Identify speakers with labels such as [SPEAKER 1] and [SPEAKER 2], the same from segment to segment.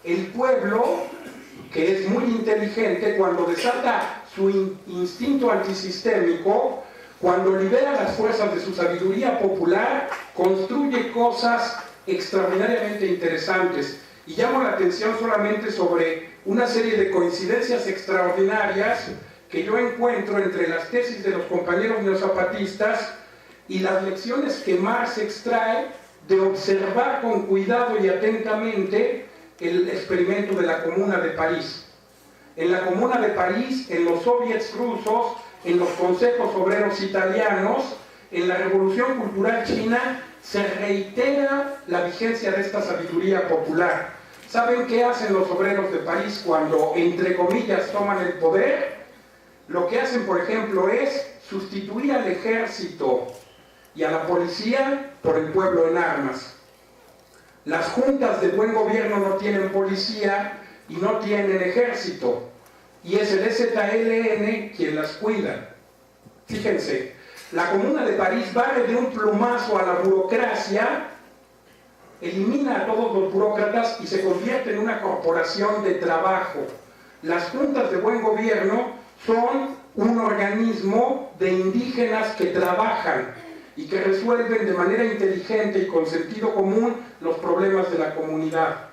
[SPEAKER 1] El pueblo, que es muy inteligente, cuando desata su instinto antisistémico, cuando libera las fuerzas de su sabiduría popular, construye cosas extraordinariamente interesantes. Y llamo la atención solamente sobre una serie de coincidencias extraordinarias que yo encuentro entre las tesis de los compañeros neozapatistas y las lecciones que Marx extrae de observar con cuidado y atentamente el experimento de la Comuna de París. En la Comuna de París, en los soviets rusos, en los consejos obreros italianos, en la Revolución Cultural China, se reitera la vigencia de esta sabiduría popular. ¿Saben qué hacen los obreros de París cuando, entre comillas, toman el poder? Lo que hacen, por ejemplo, es sustituir al ejército y a la policía por el pueblo en armas. Las juntas de buen gobierno no tienen policía y no tienen ejército, y es el EZLN quien las cuida. Fíjense, la Comuna de París barre de un plumazo a la burocracia, elimina a todos los burócratas y se convierte en una corporación de trabajo. Las juntas de buen gobierno son un organismo de indígenas que trabajan y que resuelven de manera inteligente y con sentido común los problemas de la comunidad.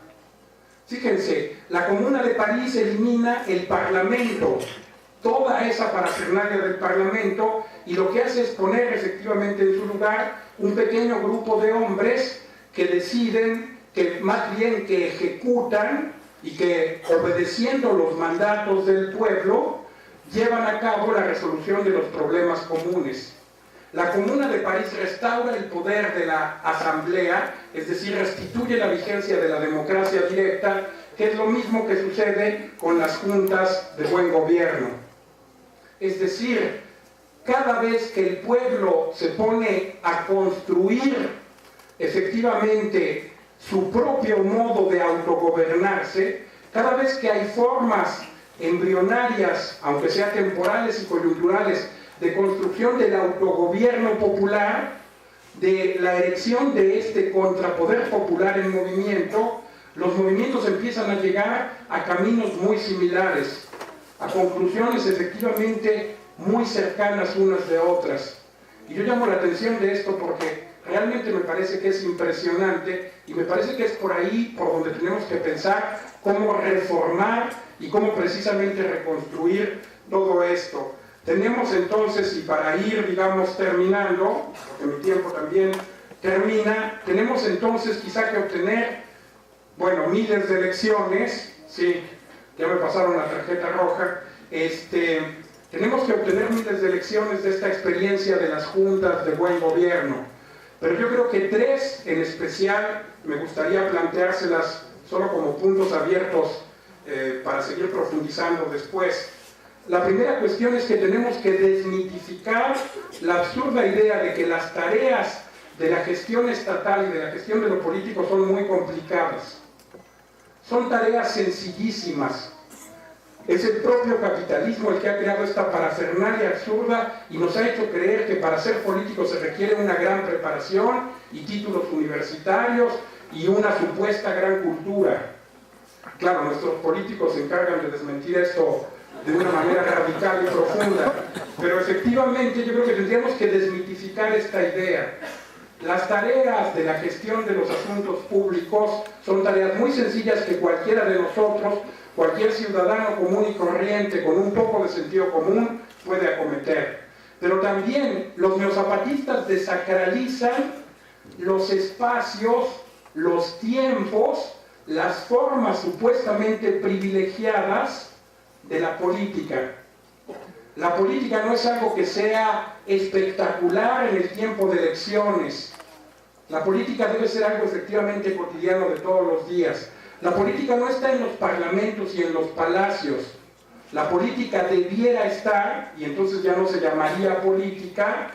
[SPEAKER 1] Fíjense, la Comuna de París elimina el Parlamento, toda esa parafernalia del Parlamento, y lo que hace es poner efectivamente en su lugar un pequeño grupo de hombres que deciden, que más bien que ejecutan y que, obedeciendo los mandatos del pueblo, llevan a cabo la resolución de los problemas comunes. La Comuna de París restaura el poder de la asamblea, es decir, restituye la vigencia de la democracia directa, que es lo mismo que sucede con las juntas de buen gobierno. Es decir, cada vez que el pueblo se pone a construir efectivamente su propio modo de autogobernarse, cada vez que hay formas embrionarias, aunque sean temporales y coyunturales, de construcción del autogobierno popular, de la erección de este contrapoder popular en movimiento, los movimientos empiezan a llegar a caminos muy similares, a conclusiones efectivamente muy cercanas unas de otras. Y yo llamo la atención de esto porque realmente me parece que es impresionante y me parece que es por ahí por donde tenemos que pensar cómo reformar y cómo precisamente reconstruir todo esto. Tenemos entonces, y para ir, digamos, terminando, porque mi tiempo también termina, tenemos entonces quizá que obtener, bueno, miles de lecciones, sí, ya me pasaron la tarjeta roja, tenemos que obtener miles de lecciones de esta experiencia de las juntas de buen gobierno, pero yo creo que tres en especial me gustaría planteárselas solo como puntos abiertos para seguir profundizando después. La primera cuestión es que tenemos que desmitificar la absurda idea de que las tareas de la gestión estatal y de la gestión de lo político son muy complicadas. Son tareas sencillísimas. Es el propio capitalismo el que ha creado esta parafernalia absurda y nos ha hecho creer que para ser político se requiere una gran preparación y títulos universitarios y una supuesta gran cultura. Claro, nuestros políticos se encargan de desmentir esto de una manera radical y profunda, pero efectivamente yo creo que tendríamos que desmitificar esta idea. Las tareas de la gestión de los asuntos públicos son tareas muy sencillas que cualquiera de nosotros, cualquier ciudadano común y corriente con un poco de sentido común puede acometer. Pero también los neozapatistas desacralizan los espacios, los tiempos, las formas supuestamente privilegiadas de la política. La política no es algo que sea espectacular en el tiempo de elecciones. La política debe ser algo efectivamente cotidiano de todos los días. La política no está en los parlamentos y en los palacios. La política debiera estar, y entonces ya no se llamaría política,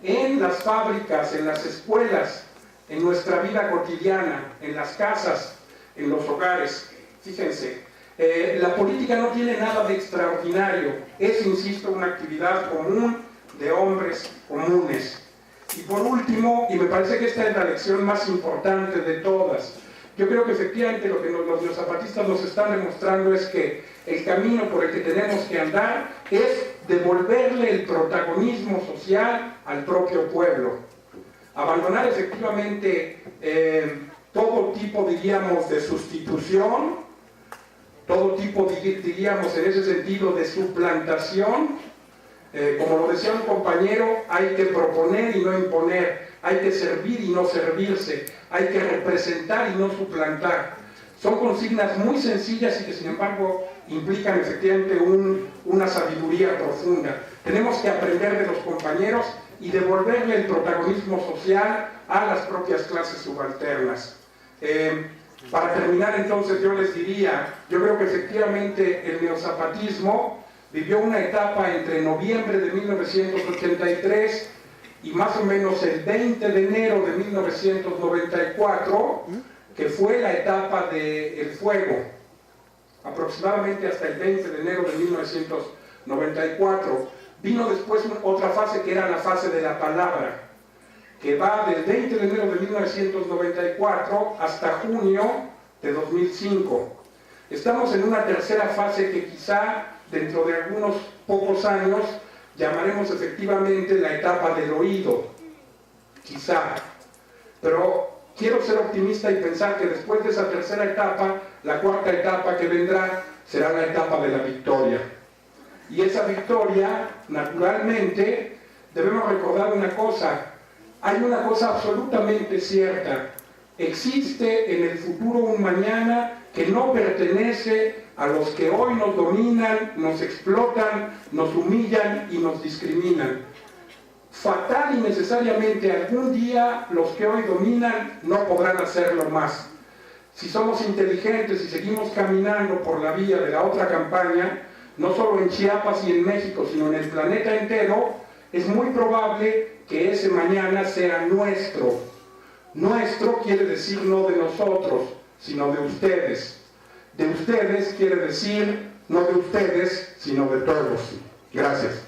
[SPEAKER 1] en las fábricas, en las escuelas, en nuestra vida cotidiana, en las casas, en los hogares. Fíjense. La política no tiene nada de extraordinario, es, insisto, una actividad común de hombres comunes. Y por último, y me parece que esta es la lección más importante de todas, yo creo que efectivamente lo que los neozapatistas nos están demostrando es que el camino por el que tenemos que andar es devolverle el protagonismo social al propio pueblo. Abandonar efectivamente todo tipo, diríamos, de sustitución, todo tipo, diríamos, en ese sentido, de suplantación. Como lo decía un compañero, hay que proponer y no imponer, hay que servir y no servirse, hay que representar y no suplantar. Son consignas muy sencillas y que sin embargo implican efectivamente una sabiduría profunda. Tenemos que aprender de los compañeros y devolverle el protagonismo social a las propias clases subalternas. Para terminar entonces yo les diría, yo creo que efectivamente el neozapatismo vivió una etapa entre noviembre de 1983 y más o menos el 20 de enero de 1994, que fue la etapa del fuego, aproximadamente hasta el 20 de enero de 1994. Vino después otra fase que era la fase de la palabra, que va del 20 de enero de 1994 hasta junio de 2005. Estamos en una tercera fase que quizá dentro de algunos pocos años llamaremos efectivamente la etapa del oído, quizá. Pero quiero ser optimista y pensar que después de esa tercera etapa, la cuarta etapa que vendrá será la etapa de la victoria. Y esa victoria, naturalmente, debemos recordar una cosa. Hay una cosa absolutamente cierta. Existe en el futuro un mañana que no pertenece a los que hoy nos dominan, nos explotan, nos humillan y nos discriminan. Fatal y necesariamente algún día los que hoy dominan no podrán hacerlo más. Si somos inteligentes y seguimos caminando por la vía de la otra campaña, no solo en Chiapas y en México, sino en el planeta entero, es muy probable que ese mañana sea nuestro. Nuestro quiere decir no de nosotros, sino de ustedes. De ustedes quiere decir no de ustedes, sino de todos. Gracias.